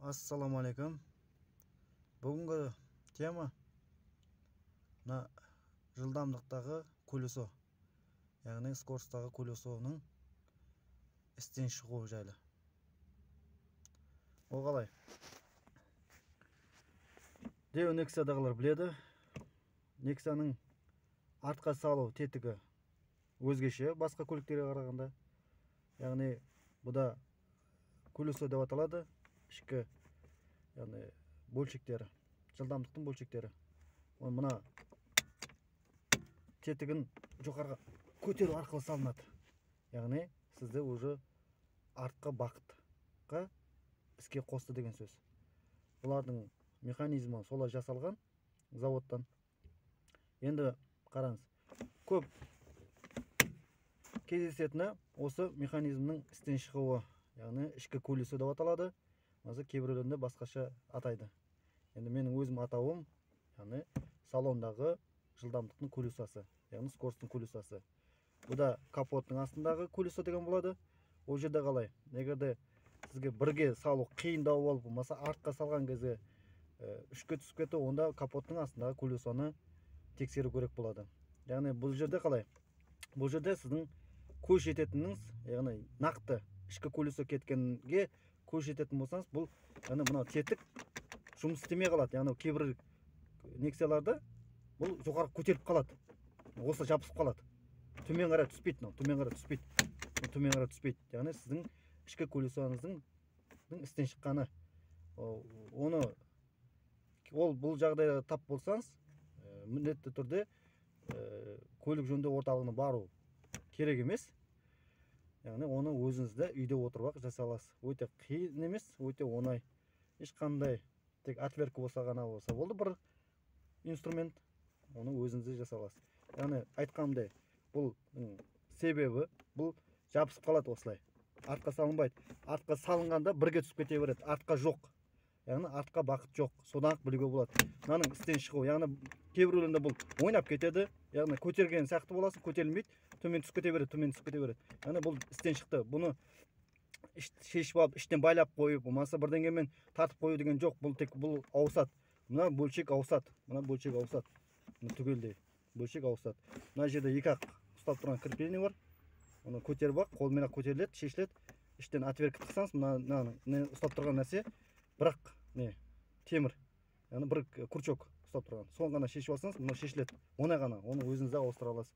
Ассаламу-алейкум. Бүгінгі тема мына жылдамдықтағы колесо, яғни скоростағы колесоның істен шығуы жайлы. Ол қалай? Деу Nexa'дағылар біледі. Nexa'ның артқа салу тетігі өзгеше басқа көліктерге қарағанда. Яғни бұда колесо деп аталады. Ішкі яғни бөлшектері, жылдамдықтың бөлшектері. Мына тетігін жоғарыға көтеру арқылы салынады. Яғни сізді уже артқа бағытқа іске қосты деген сөз. Бұлардың механизмі солай жасалған заводтан. Енді қараңыз, көп кездесетіні осы механизмнің істен шығуы, яғни ішкі колесо деп аталады. Кейбіреулерінде басқаша атайды. Енді менің өзім атауым, яғни салондағы жылдамдықтың колесосы, яғни скоросттың колесосы. Бұда капоттың астындағы колесо деген болады. Ол жерде қалай? Егерде сізге бірге салу қиындау болып, болмаса артқа салған кезде үшке түсіп кетті, онда капоттың астындағы колесоны тексеру керек болады. Яғни бұл жерде қалай? Бұл жерде сіздің көз жететініңіз, яғни нақты ішкі колесо кеткенге көз жететін болсаңыз, бұл яғни мына тетік жұмыс істемей қалады. Яғни кейбір Nexa'ларда бұл жоғары көтеріп қалады. Осы жабысып қалады. Төмен қарай түспейді, төмен қарай түспейді. Төмен қарай түспейді. Яғни сіздің ішкі колесоңыздың істен шыққаны. Бұл жағдайда тап болсаңыз, міндетті түрде көлік жөндеу орталығына бару керек емес. Яғни оны өзіңізді үйде отырып жасай аласыз. Өте қиын емес, өте оңай. Ешқандай тек отвертка болса ғана болса болды бір инструмент, оны өзіңізде жасай аласыз. Яғни айтқанымдай, бұл себебі бұл жабысып қалады осылай. Артқа салынбайды. Артқа салынғанда бірге түсіп кете береді. Артқа жоқ. Яғни артқа бағыт жоқ. Содан білуге болады. Мынаның істен шығу. Яғни кейбіреулерінде бұл ойнап кетеді. Яғни көтерген сияқты боласың, көтерілмейді. Төмен түсіп кете береді, төмен түсіп кете береді. Яғни бұл істен шықты. Бұны шешіп алып, іштен байлап қойып, болмаса бірдеңемен тартып қою деген жоқ. Бұл тек бұл ауысады. Мына бөлшек ауысады. Мына бөлшек ауысады. Түгелдей бөлшек ауысады. Мына жерде екі ақ ұстап тұрған крепление бар. Оны көтеріп ақ, қолмен ақ көтеріледі, шешіледі. Іштен отвертка тықсаңыз, мына ұстап тұрған нәрсе бірақ темір. Яғни бір крючок ұстап тұрған. Соны ғана шешіп алсаңыз, мына шешіледі. Оңай ғана, оны өзіңізде ауыстыра аласыз.